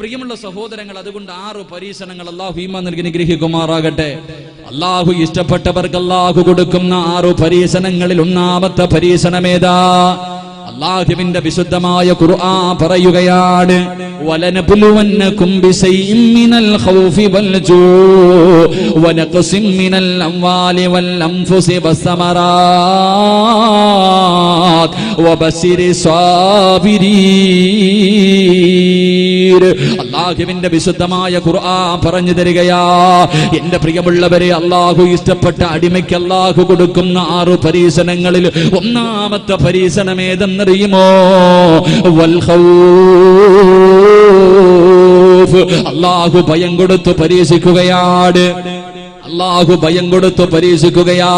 പ്രിയമുള്ള സഹോദരങ്ങൾ, അതുകൊണ്ട് 6 പരീക്ഷണങ്ങൾ അല്ലാഹു ഈമാൻ നൽകി അനുഗ്രഹിക്കുമാറാകട്ടെ. അല്ലാഹു ഇഷ്ടപ്പെട്ടവർക്ക് അല്ലാഹു കൊടുക്കുന്ന 6 പരീക്ഷണങ്ങളിൽ ഒന്നാമത്തെ പരീക്ഷണമേതാ? അല്ലാഹുവിന്റെ വിശുദ്ധമായ ഖുർആൻ പറയുകയാണ്, വലനബ്ലുവന്നകും ബിശൈഇൻ മിനൽ ഖൗഫി വൽ ജൂഇ വനഖസിൻ മിനൽ അംവാലി വൽ അൻഫുസി വസ്സമറാത്ത് വബശിരിസ് സാബിരീൻ. അല്ലാഹുവിന്റെ വിശുദ്ധമായ ഖുർആൻ പറഞ്ഞു തരികയാ, എന്റെ പ്രിയമുള്ളവരെ, അല്ലാഹു ഇഷ്ടപ്പെട്ട അടിമയ്ക്ക് അല്ലാഹു കൊടുക്കുന്ന 6 പരീക്ഷണങ്ങളിൽ ഒന്നാമത്തെ പരീക്ഷണം ഏതെന്നറിയുമോ? വൽ ഖൗഫ്. അല്ലാഹു ഭയം കൊടുത്തു പരീക്ഷിക്കുകയാണ്. അല്ലാഹു ഭയം കൊടുത്തു പരീക്ഷിക്കുകയാ.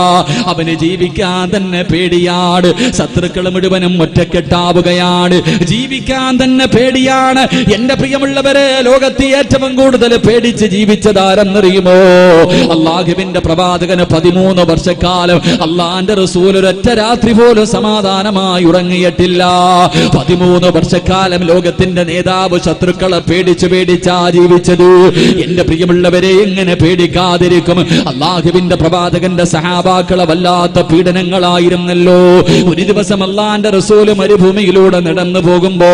അവന് ജീവിക്കാൻ തന്നെ പേടിയാണ്. ശത്രുക്കൾ മുഴുവനും ഒറ്റക്കെട്ടാവുകയാണ്. ജീവിക്കാൻ തന്നെ പേടിയാണ്. എന്റെ പ്രിയമുള്ളവരെ, ലോകത്ത് ഏറ്റവും കൂടുതൽ പേടിച്ച് ജീവിച്ചതാരെന്നറിയുമോ? അല്ലാഹുവിന്റെ പ്രവാചകന് 13 വർഷക്കാലം അല്ലാഹുവിന്റെ റസൂൽ ഒരൊറ്റ രാത്രി പോലും സമാധാനമായി ഉറങ്ങിയിട്ടില്ല. 13 വർഷക്കാലം ലോകത്തിന്റെ നേതാവ് ശത്രുക്കളെ പേടിച്ചാ ജീവിച്ചത്. എന്റെ പ്രിയമുള്ളവരെ, എങ്ങനെ പേടിക്കാതിരിക്കും? അല്ലാഹുവിന്റെ പ്രവാചകന്റെ സഹാബാക്കളെ വല്ലാത്ത പീഡനങ്ങളായിരുന്നല്ലോ. ഒരു ദിവസം അല്ലാഹുവിന്റെ റസൂൽ മരുഭൂമിയിലൂടെ നടന്നു പോകുമ്പോ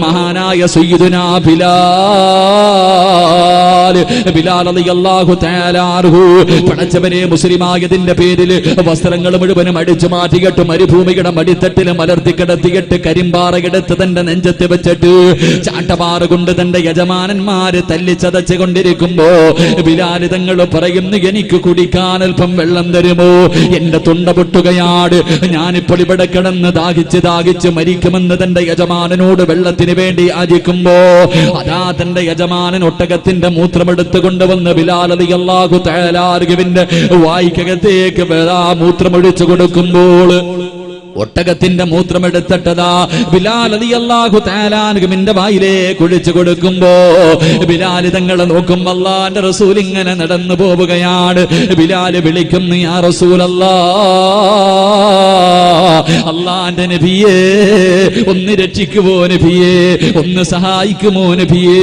മഹാനായ സയ്യിദുനാ ബിലാൽ റളിയല്ലാഹു തആല അൻഹു പടച്ചവനെ മുസ്ലിമായതിന്റെ പേരിൽ വസ്ത്രങ്ങൾ മുഴുവനും അടിച്ചു മാറ്റിയിട്ട് മരുഭൂമിയുടെ മടിത്തട്ടിൽ മലർത്തി കിടത്തിയിട്ട് കരിമ്പാറയെടുത്ത് തന്റെ നെഞ്ചത്ത് വെച്ചിട്ട് ചാട്ടപാറ കൊണ്ട് തന്റെ യജമാനന്മാര് തല്ലിച്ചതച്ചു കൊണ്ടിരിക്കുമ്പോ ബിലാൽ തങ്ങൾ പറയുന്നു, എനിക്ക് കുടിക്കാൻ അല്പം വെള്ളം തരുമോ? എന്റെ തൊണ്ട പൊട്ടുകയാണ്. ഞാനിപ്പോൾ ഇവിടെ കിടന്ന് ദാഹിച്ച് മരിക്കുമെന്ന് തന്റെ യജമാനനോട് വെള്ളത്തിന് വേണ്ടി യാചിക്കുമ്പോ അതാ തന്റെ യജമാനൻ ഒട്ടകത്തിന്റെ മൂത്രമെടുത്ത് കൊണ്ടുവന്ന് ബിലാൽ റളിയല്ലാഹു തആല അൻഹുവിന്റെ വായ്ക്കകത്തേക്ക് മൂത്രമൊഴിച്ചു കൊടുക്കുമ്പോൾ ഒട്ടകത്തിന്റെ മൂത്രമെടുത്തിട്ടതാ ബിലാൽ റളിയല്ലാഹു തആല അൻഹുവിന്റെ വായിലേക്ക് ഒഴിച്ചു കൊടുക്കുമ്പോ ബിലാൽ തങ്ങളെ നോക്കുമ്പോൾ അല്ലാഹുവിന്റെ റസൂൽ ഇങ്ങനെ നടന്നു പോവുകയാണ്. ബിലാൽ വിളിക്കുന്നു, യാ റസൂലല്ലാഹ്, അല്ലാഹുവിന്റെ നബിയേ, ഒന്ന് രക്ഷിക്കുമോ നബിയേ, ഒന്ന് സഹായിക്കുമോ നബിയേ?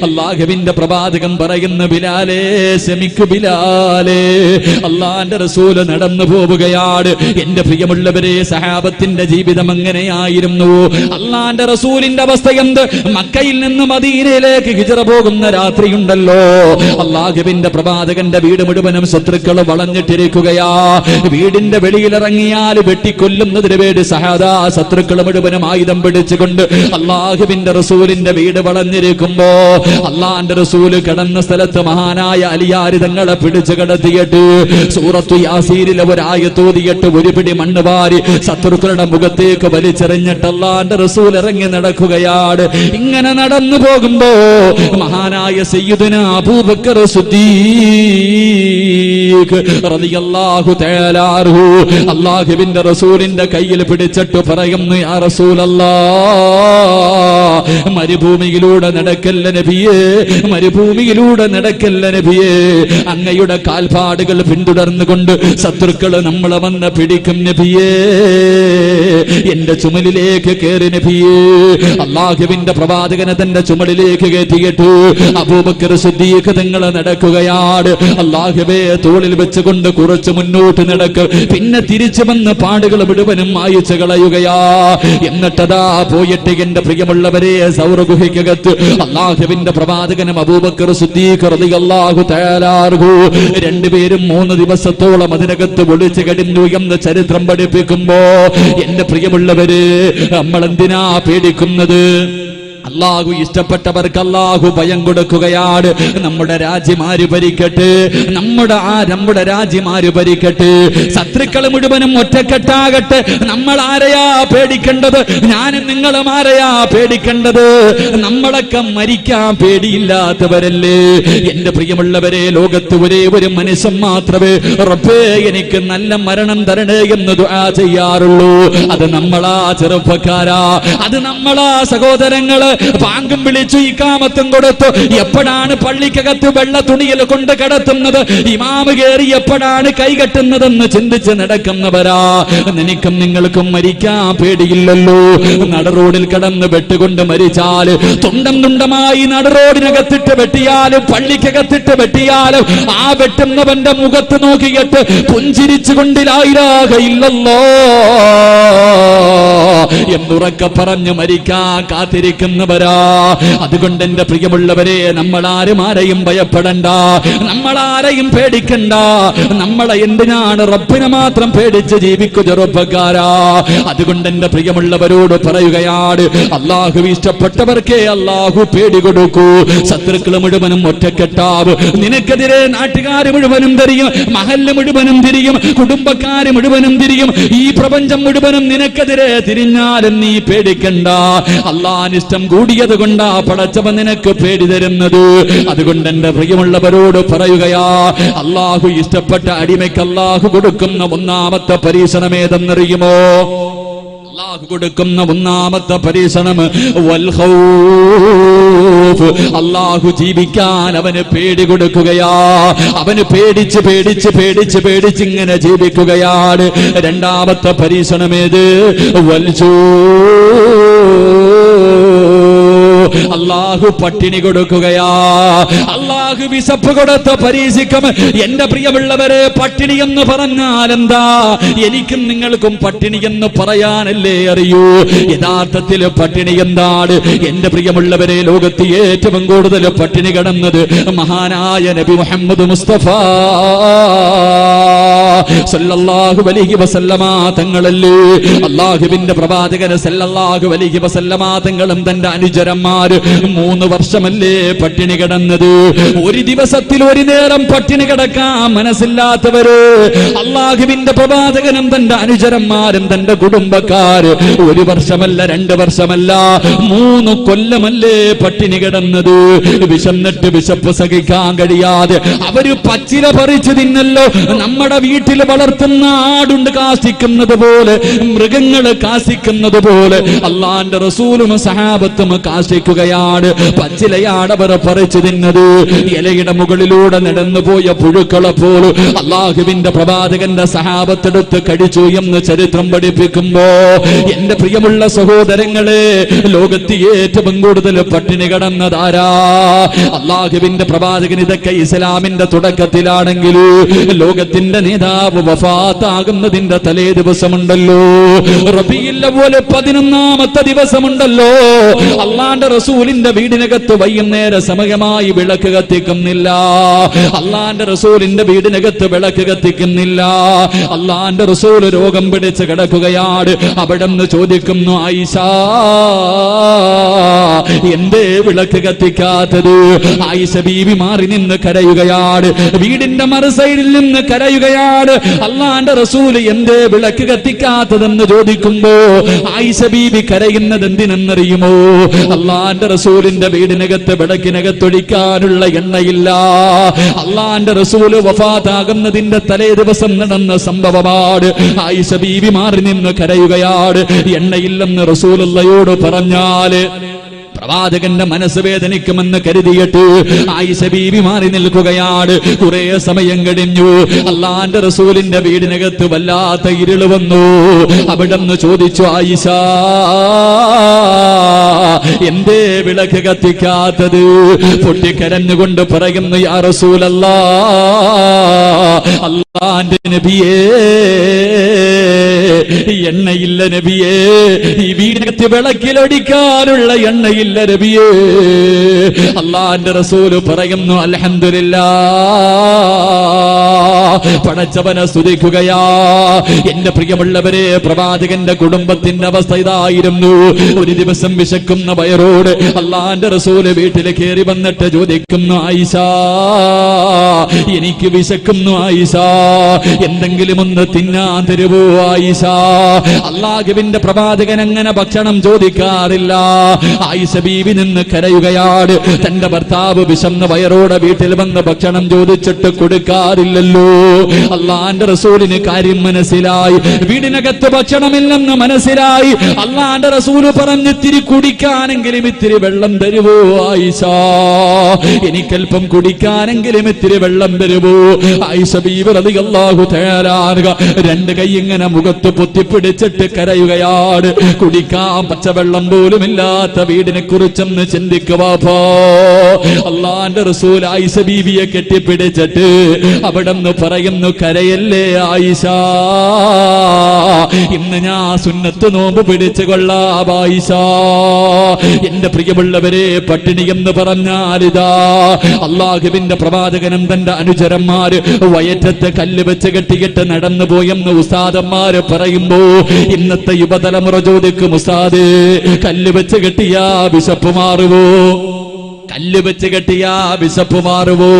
അല്ലാഹുവിന്റെ പ്രവാചകൻ പറയുന്നു, ബിലാലേ, ശമിക്കു ബിലാലേ. അല്ലാഹുവിന്റെ റസൂൽ നടന്നു പോവുകയാണ്. എന്റെ പ്രിയമുള്ളവരെ, സഹാബത്തിന്റെ ജീവിതം എങ്ങനെയായിരുന്നു? അല്ലാഹുവിന്റെ റസൂലിന്റെ അവസ്ഥ എന്ത്? മക്കയിൽ നിന്ന് മദീനയിലേക്ക് ഹിജ്റ പോകുന്ന രാത്രിയുണ്ടല്ലോ, അല്ലാഹുവിന്റെ പ്രവാചകന്റെ വീട് മുഴുവനും ശത്രുക്കൾ വളഞ്ഞിട്ടിരിക്കുകയാ. വീടിന്റെ വെളിയിലിറങ്ങിയാൽ വെട്ടിക്കൊല്ലുന്നതിന് വേണ്ടി ശത്രുക്കൾ മുഴുവനും ആയുധം പിടിച്ചുകൊണ്ട് അല്ലാഹുവിന്റെ റസൂലിന്റെ വീട് വളഞ്ഞിരിക്കുമ്പോ അല്ലാഹുവിന്റെ റസൂൽ കിടന്ന സ്ഥലത്ത് മഹാനായ അലിയാർ തങ്ങളെ പിടിച്ചു കിടത്തിയിട്ട് സൂറത്തു യാസീനിലെ ഒരായത്ത് ഓതിയിട്ട് ഒരു പിടി മണ്ണ് വാരി ശത്രുക്കളുടെ മുഖത്തേക്ക് വലിച്ചെറിഞ്ഞിട്ട് അല്ലാഹുവിന്റെ റസൂൽ ഇറങ്ങി നടക്കുകയാണ്. ഇങ്ങനെ നടന്നു പോകുമ്പോ മഹാനായ സയ്യിദുനാ അബൂബക്കർ സിദ്ദീഖ് റളിയല്ലാഹു തആല അൻഹു അല്ലാഹുവിന്റെ റസൂലിന്റെ കയ്യിൽ പിടിച്ചിട്ട് പറയുന്നു, യാ റസൂലല്ലാഹ്, മരുഭൂമിയിലൂടെ നടക്കല്ല നബിയേ, മരുഭൂമിയിലൂടെ നടക്കല്ല നബിയേ. അങ്ങയുടെ കാൽപാടുകൾ പിന്തുടർന്നുകൊണ്ട് ശത്രുക്കൾ നമ്മളെ വന്ന് പിടിക്കും നബിയേ. എന്റെ ചുമലിലേക്ക് കേറി നബിയേ. അല്ലാഹുവിന്റെ പ്രവാചകനെ തന്റെ ചുമലിലേക്ക് കയറ്റിയിട്ട് അബൂബക്കർ സിദ്ദീഖ് തങ്ങൾ നടക്കുകയാണ്. അല്ലാഹുവേ, തോളിൽ വെച്ചുകൊണ്ട് കുറച്ച് മുന്നോട്ട് നടക്കുക, പിന്നെ തിരിച്ചു വന്ന് പാടുകൾ മുഴുവനും മായിച്ചു കളയുകയാ. എന്നിട്ടതാ പോയിട്ട് എന്റെ പ്രിയമുള്ളവരെ, സൗറ ഗുഹയ്ക്കകത്ത് അല്ലാഹുവിന്റെ പ്രവാചകനും അബൂബക്കർ സിദ്ദീഖ് റളിയല്ലാഹു തആല അൻഹു രണ്ടുപേരും 3 ദിവസത്തോളം അതിനകത്ത് ഒളിച്ചു കഴിഞ്ഞു എന്ന് ചരിത്രം പഠിപ്പിക്കുമ്പോ എന്റെ പ്രിയമുള്ളവര്, നമ്മൾ എന്തിനാ പേടിക്കുന്നത്? അല്ലാഹു ഇഷ്ടപ്പെട്ടവർക്ക് അല്ലാഹു ഭയം കൊടുക്കുകയാണ്. നമ്മുടെ രാജ്യമാര് ഭരിക്കട്ടെ, നമ്മുടെ രാജ്യമാര് ഭരിക്കട്ടെ, ശത്രുക്കൾ മുഴുവനും ഒറ്റക്കെട്ടാകട്ടെ. നമ്മൾ ആരെയാ പേടിക്കേണ്ടത്? ഞാനും നിങ്ങളും ആരെയാ പേടിക്കേണ്ടത്? നമ്മളൊക്കെ മരിക്കാൻ പേടിയില്ലാത്തവരല്ലേ? എന്റെ പ്രിയമുള്ളവരെ, ലോകത്ത് ഒരേ ഒരു മനുഷ്യൻ മാത്രമേ റബ്ബേ എനിക്ക് നല്ല മരണം തരണേ എന്ന് ദുആ ചെയ്യാറുള്ളൂ. അത് നമ്മളാ ചെറുപ്പക്കാരാ, അത് നമ്മളാ സഹോദരങ്ങള്. പാങ്കും വിളിച്ചു ഇഖാമത്തും കൊടുത്തു. എപ്പോഴാണ് പള്ളിക്കകത്ത് വെള്ള തുണിയിൽ കൊണ്ട് കിടത്തുന്നത്, ഇമാമ് കയറി എപ്പോഴാണ് കൈകെട്ടുന്നതെന്ന് ചിന്തിച്ച് നടക്കുന്നവരാ. നിനക്കും നിങ്ങൾക്കും മരിക്കാൻ പേടിയില്ലല്ലോ. നടറോഡിൽ കിടന്ന് വെട്ടുകൊണ്ട് മരിച്ചാല്, തുണ്ടം തുണ്ടമായി നടറോഡിനകത്തിട്ട് വെട്ടിയാലും പള്ളിക്കകത്തിട്ട് വെട്ടിയാലും ആ വെട്ടുന്നവന്റെ മുഖത്ത് നോക്കിയിട്ട് പുഞ്ചിരിച്ചുകൊണ്ട് ലാ ഇലാഹ ഇല്ലല്ലാഹ് എന്നുറക്കെ പറഞ്ഞ് മരിക്കാൻ കാത്തിരിക്കുന്നവരാ. അതുകൊണ്ട് എന്റെ പ്രിയമുള്ളവരെ, നമ്മളാരും ഭയപ്പെടണ്ട, നമ്മളാരെയും പേടിക്കണ്ട. നമ്മളെ എന്തിനാണ് റബ്ബിനെ മാത്രം പേടിച്ച് ജീവിക്കു ചെറുപ്പക്കാരാ. അതുകൊണ്ട് എന്റെ പ്രിയമുള്ളവരോട് പറയുകയാണ്, അള്ളാഹു ഇഷ്ടപ്പെട്ടവർക്കേ അള്ളാഹു പേടി കൊടുക്കൂ. ശത്രുക്കൾ മുഴുവനും ഒറ്റക്കെട്ടാവ്. നിനക്കെതിരെ നാട്ടുകാർ മുഴുവനും തിരിയും, മഹല്ല് മുഴുവനും തിരിയും, കുടുംബക്കാര് മുഴുവനും തിരിയും, ഈ പ്രപഞ്ചം മുഴുവനും നിനക്കെതിരെ തിരിഞ്ഞാലും നീ പേടിക്കണ്ട. അള്ളാഹ് ഇഷ്ടം കൂടിയത് കൊണ്ടാ പടച്ചവൻ നിനക്ക് പേടി തരുന്നത്. അതുകൊണ്ട് എന്റെ പ്രിയമുള്ളവരോട് പറയുകയാ, അള്ളാഹു ഇഷ്ടപ്പെട്ട അടിമയ്ക്ക് അള്ളാഹു കൊടുക്കുന്ന ഒന്നാമത്തെ പരീക്ഷണം ഏതെന്നറിയുമോ? അള്ളാഹു കൊടുക്കുന്ന ഒന്നാമത്തെ പരീക്ഷണം വൽ ഖൗഫ്. അള്ളാഹു ജീവിക്കാൻ അവന് പേടി കൊടുക്കുകയാ. അവന് പേടിച്ച് പേടിച്ച് പേടിച്ച് പേടിച്ച് ഇങ്ങനെ ജീവിക്കുകയാണ്. രണ്ടാമത്തെ പരീക്ഷണമേത്? വൽ ജൂ. അള്ളാഹു പട്ടിണി കൊടുക്കുകയാ. അള്ളാഹു വിശപ്പ് കൊടുത്ത് പരീക്ഷിക്കും. എന്റെ പ്രിയമുള്ളവരെ, പട്ടിണി എന്ന് പറഞ്ഞാൽ എന്താ? എനിക്കും നിങ്ങൾക്കും പട്ടിണി എന്ന് പറയാനല്ലേ അറിയൂ. യഥാർത്ഥത്തിൽ പട്ടിണി എന്താണ്? എന്റെ പ്രിയമുള്ളവരെ, ലോകത്ത് ഏറ്റവും കൂടുതൽ പട്ടിണി കിടന്നത് മഹാനായ നബി മുഹമ്മദ് മുസ്തഫ സല്ലല്ലാഹു അലൈഹി വസല്ലമ തങ്ങളല്ലേ. അള്ളാഹുവിന്റെ പ്രവാചകൻ സല്ലല്ലാഹു അലൈഹി വസല്ലമ തങ്ങളും തന്റെ അനുചരന്മാർ 3 വർഷമല്ലേ പട്ടിണി കിടന്നത്. ഒരു ദിവസത്തിൽ ഒരു നേരം പട്ടിണി കിടക്കാൻ മനസ്സില്ലാത്തവര്, അള്ളാഹുവിന്റെ പ്രവാചകനും തന്റെ അനുചരന്മാരും തന്റെ കുടുംബക്കാര് 1 വർഷമല്ല, 2 വർഷമല്ല, 3 കൊല്ലമല്ലേ പട്ടിണി കിടന്നത്. വിശന്നിട്ട് വിശപ്പ് സഹിക്കാൻ കഴിയാതെ അവര് പച്ചില പറിച്ചു തിന്നല്ലോ. നമ്മുടെ വീട്ടിൽ വളർത്തുന്ന ആടുണ്ട് കാസിക്കുന്നത് പോലെ, മൃഗങ്ങള് കാസിക്കുന്നത് പോലെ അള്ളാന്റെ റസൂലും സഹാബത്തും കാസിക്കുകയാണ്. പച്ചിലയാണ് അവർ പറിച്ചു തിന്നത്. ഇലയുടെ മുകളിലൂടെ നടന്നുപോയ പുഴുക്കളെ പോലും അള്ളാഹുവിന്റെ പ്രവാചകന്റെ സഹാബത്തെടുത്ത് കടിച്ചു എന്ന് ചരിത്രം പഠിപ്പിക്കുമ്പോ, എന്റെ പ്രിയമുള്ള സഹോദരങ്ങളെ, ലോകത്ത് ഏറ്റവും കൂടുതൽ പട്ടിണി കിടന്നതാരാ? അള്ളാഹുവിന്റെ പ്രവാചകൻ. ഇതൊക്കെ ഇസ്ലാമിന്റെ തുടക്കത്തിലാണെങ്കിൽ ലോകത്തിന്റെ നേതാവ് വഫാത്താകുന്നതിന്റെ തലേ ദിവസമുണ്ടല്ലോ, റബീഉൽ അവ്വൽ 11ാമത്തെ ദിവസമുണ്ടല്ലോ, അള്ളാന്റെ റസൂലിന്റെ വീടിനകത്ത് വൈകുന്നേര സമയമായി വിളക്ക് കത്തിക്കുന്നില്ല. അള്ളാന്റെ റസൂലിന്റെ വീടിനകത്ത് വിളക്ക് കത്തിക്കുന്നില്ല. അള്ളാന്റെ റസൂൽ രോഗം പിടിച്ച് കിടക്കുകയാണ്. അവിടെ നിന്ന് ചോദിക്കുന്നു, ആയിഷ എന്തേ വിളക്ക് കത്തിക്കാത്തത്? ആയിഷ ബീവി മാറി നിന്ന് കരയുകയാണ്. വീടിന്റെ മറു സൈഡിൽ നിന്ന് കരയുകയാണ്. അള്ളാന്റെ റസൂൽ എന്തേ വിളക്ക് കത്തിക്കാത്തതെന്ന് ചോദിക്കുമ്പോ ആയിഷ ബീവി കരയുന്നത് എന്തിനെന്നറിയുമോ? അള്ളാന്റെ റസൂലിന്റെ വീടിനകത്ത് വിളക്കിനകത്തൊഴിക്കാനുള്ള എണ്ണയില്ല. അള്ളാന്റെ റസൂല് വഫാത്താകുന്നതിന്റെ തലേ ദിവസം നടന്ന സംഭവമാണ്. ആയിഷ ബീവി മാറി നിന്ന് കരയുകയാണ്. എണ്ണയില്ലെന്ന് റസൂലുള്ളയോട് പറഞ്ഞാല് പ്രവാചകന്റെ മനസ്സ് വേദനിക്കുമെന്ന് കരുതിയിട്ട് ആയിഷ ബീവി മാറി നിൽക്കുകയാണ്. കുറെ സമയം കഴിഞ്ഞു. അള്ളാന്റെ റസൂലിന്റെ വീടിനകത്ത് വല്ലാത്ത ഇരുള് വന്നു. അവിടെന്ന് ചോദിച്ചു, ആയിഷ എന്തേ വിളക്ക് കത്തിക്കാത്തത്? പൊട്ടിക്കരഞ്ഞുകൊണ്ട് പറയുന്നു, യാ റസൂലല്ലാഹ്, അള്ളാന്റെ നബിയേ, എണ്ണയില്ല നബിയേ, ഈ വീടിനകത്ത് വിളക്കിലൊടിക്കാനുള്ള എണ്ണയില്ല നബിയേ. അള്ളാന്റെ റസൂല് പറയുന്നു, അൽഹംദുലില്ലാഹ്, പടച്ചവനെ സ്തുതിക്കുകയാ. എന്റെ പ്രിയമുള്ളവരെ, പ്രവാചകന്റെ കുടുംബത്തിന്റെ അവസ്ഥ ഇതായിരുന്നു. ഒരു ദിവസം വിശക്കുന്ന വയറോട് അള്ളാന്റെ റസൂല് വീട്ടിൽ കയറി വന്നിട്ട് ചോദിക്കുന്നു, ആയിഷ എനിക്ക് വിശക്കുന്നു ആയിഷ, എന്തെങ്കിലും ഒന്ന് തിന്നാൻ തരുവോ ആയിഷ? അല്ലാഹുവിന്റെ പ്രവാചകൻ അങ്ങനെ ഭക്ഷണം ചോദിക്കാറില്ല. ആയിഷ ബീവി നിന്ന് കരയുകയാണ്. തന്റെ ഭർത്താവ് വിശന്ന വയറോടെ വീട്ടിൽ വന്ന് ഭക്ഷണം ചോദിച്ചിട്ട് കൊടുക്കാറില്ലല്ലോ. അള്ളാന്റെ റസൂലിന് കാര്യം മനസ്സിലായി. വീടിനകത്ത് ഭക്ഷണമില്ലെന്ന് മനസ്സിലായി. അള്ളാന്റെ റസൂല് പറഞ്ഞ് ഇത്തിരി കുടിക്കാനെങ്കിലും ഇത്തിരി വെള്ളം തരുവോ ആയിഷ, എനിക്കൽപ്പം കുടിക്കാനെങ്കിലും ഇത്തിരി വെള്ളം തരുവോ. ആയിഷ ബീവി റളിയല്ലാഹു തആല അൻഹ രണ്ട് കൈ ഇങ്ങനെ മുഖത്ത് പൊത്തിപ്പിടിച്ചിട്ട് കരയുകയാണ്. കുടിക്കാൻ പച്ചവെള്ളം പോലും ഇല്ലാത്ത വീടിനെ കുറിച്ചൊന്ന് ചിന്തിക്കുവാ. അള്ളാന്റെ റസൂൽ ആയിഷ ബീവിയെ കെട്ടിപ്പിടിച്ചിട്ട് അവിടെന്ന് പറയുന്നു, കരയല്ലേ ആയിഷ, ഇന്ന് ഞാൻ സുന്നത്ത് നോമ്പ് പിടിച്ചു കൊള്ളാം ആയിഷ. എന്റെ പ്രിയമുള്ളവരെ, പട്ടിണി എന്ന് പറഞ്ഞാലിതാ അള്ളാഹുവിന്റെ പ്രവാചകനും തന്റെ അനുചരന്മാര് വയറ്റത്ത് കല്ല് വെച്ച് കെട്ടിയിട്ട് നടന്നു പോയെന്ന് ഉസ്താദന്മാര് പറയുമ്പോ ഇന്നത്തെ യുവതലമുറ ചോദിക്കും, ഉസ്താദ് കല്ല് വെച്ച് കെട്ടിയാ വിശപ്പ് മാറുവോ? കല്ല് വെച്ച് കെട്ടിയാ വിശപ്പ് മാറുവോ?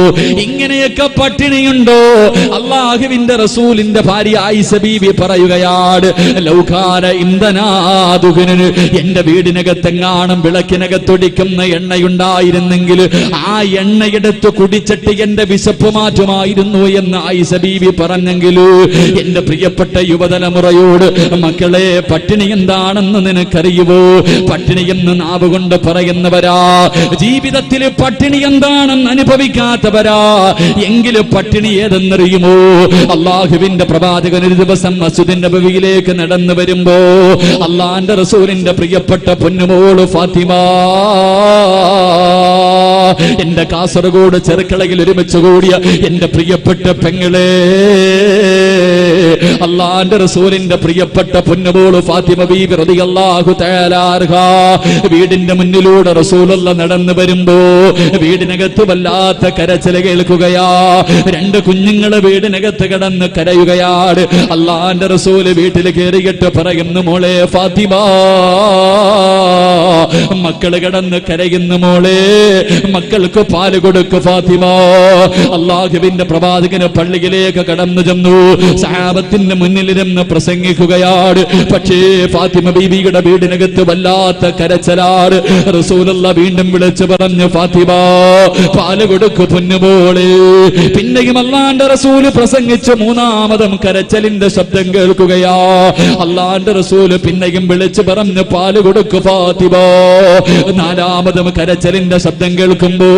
ഇങ്ങനെയൊക്കെ പട്ടിണിയുണ്ടോ? അള്ളാഹുവിന്റെ റസൂലിന്റെ ഭാര്യ ആയിഷ ബീവി പറയുകയാണ്, ലൗകാന ഇന്ധനാദുഹന്, എന്റെ വീടിനകത്തെങ്ങാനും വിളക്കിനകത്തൊടിക്കുന്ന എണ്ണയുണ്ടായിരുന്നെങ്കിൽ ആ എണ്ണയെടുത്ത് കുടിച്ചിട്ട് എന്റെ വിശപ്പ് മാറ്റുമായിരുന്നു എന്ന് ആയിഷ ബീവി പറഞ്ഞെങ്കിൽ എന്റെ പ്രിയപ്പെട്ട യുവതലമുറയോട്, മക്കളെ പട്ടിണി എന്താണെന്ന് നിനക്കറിയുവോ? പട്ടിണി എന്ന് നാവ് കൊണ്ട് പറയുന്നവരാ, ജീവിതത്തിൽ പട്ടിണി എന്താണെന്ന് അനുഭവിക്കാത്തവരാ. എങ്കിലും പട്ടിണി ഏതെന്നറിയുമോ? അള്ളാഹുവിന്റെ പ്രവാചകൻ ഒരു ദിവസം മസ്ജിദിന്റെ നബവിയിലേക്ക് നടന്നു വരുമ്പോ അള്ളാന്റെ റസൂലിന്റെ പ്രിയപ്പെട്ട പൊന്നുമോള് ഫാത്തിമ, എന്റെ കാസർഗോഡ് ചെറുക്കളയിൽ ഒരുമിച്ച് കൂടിയ എന്റെ പ്രിയപ്പെട്ട പെങ്ങളെ, അള്ളാന്റെ റസൂലിന്റെ പ്രിയപ്പെട്ട പൊന്നുമോള് ഫാത്തിമ ബീബി റളിയല്ലാഹു തആല അൻഹ വീടിന്റെ മുന്നിലൂടെ റസൂലുള്ള നടന്നു വരുമ്പോ വീടിനകത്ത് വല്ലാത്ത കരച്ചിൽ കേൾക്കുകയാ. രണ്ട് കുഞ്ഞുങ്ങള് വീടിനകത്ത് കിടന്ന് കരയുകയാണ്. അള്ളാന്റെ റസൂല് വീട്ടിൽ കയറിയിട്ട് പറയുന്നു, മോളെ ഫാത്തിമ, മക്കള് കിടന്ന് കരയുന്നു മോളെ, മക്കൾക്ക് പാല് കൊടുക്കു ഫാത്തിമ. അള്ളാഹുവിന്റെ പ്രവാചകന് പള്ളിയിലേക്ക് കടന്നു ചെന്നു. സഹാബത്തിന്റെ മുന്നിലിരുന്ന് പ്രസംഗിക്കുകയാണ്. പക്ഷേ ഫാത്തിമ ബീവിയുടെ വീടിനകത്ത് വല്ലാത്ത കരച്ചിലാണ്. റസൂലുള്ള വീണ്ടും വിളിച്ചു പറഞ്ഞു, ഫാത്തിമ പാല് കൊടുക്കു പൊന്നുമോളെ. പിന്നെയും അള്ളാന്റെ റസൂല് പ്രസംഗിച്ച് മൂന്നാമതും കരച്ചലിന്റെ ശബ്ദം കേൾക്കുകയാ. അള്ളാന്റെ റസൂല് പിന്നെയും വിളിച്ചു പറഞ്ഞു, പാല് കൊടുക്കു ഫാത്തിമ. നാലാമതും കരച്ചലിന്റെ ശബ്ദം കേൾക്കുമ്പോ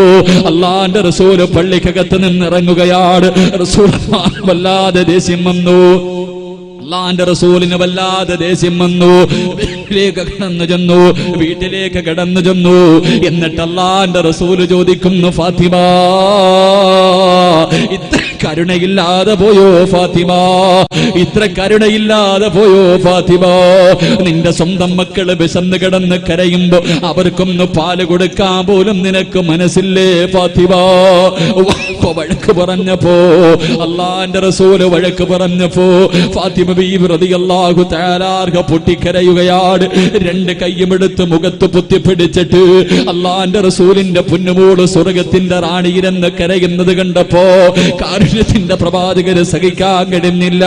അള്ളാന്റെ റസൂല് പള്ളിക്കകത്ത് നിന്നിറങ്ങുകയാണ്. റസൂൽ വല്ലാതെ ദേഷ്യം വന്നു. അള്ളാന്റെ റസൂലിന് വല്ലാതെ ദേഷ്യം വന്നു. വീട്ടിലേക്ക് കടന്നു ചെന്നു. എന്നിട്ട് അള്ളാന്റെ റസൂല് ചോദിക്കുന്നു, ഫാത്തിമ, ഇത്ര കരുണയില്ലാതെ പോയോ ഫാത്തിമ? ഇത്ര കരുണയില്ലാതെ പോയോ ഫാത്തിമ? നിന്റെ സ്വന്തം മക്കള് വിശന്ന് കിടന്ന് കരയുമ്പോ അവർക്കൊന്ന് പാല് കൊടുക്കാൻ പോലും നിനക്ക് മനസ്സില്ലേ ഫാത്തിമ? വഴക്ക് പറഞ്ഞപ്പോ, അള്ളാന്റെ റസൂല് വഴക്ക് പറഞ്ഞപ്പോ ഫാത്തിമ ബീവി റളിയല്ലാഹു തആല അൻഹ പൊട്ടിക്കരയുകയാണ്. രണ്ട് കൈയുമെടുത്ത് മുഖത്ത് പൊത്തിപ്പിടിച്ചിട്ട് അള്ളാന്റെ റസൂലിന്റെ പൊന്നുമോള് സ്വർഗത്തിന്റെ റാണിയിലെന്ന് കരയുന്നത് കണ്ടപ്പോ കാരുണ്യത്തിന്റെ പ്രവാചകര് സഹിക്കാൻ കഴിഞ്ഞില്ല.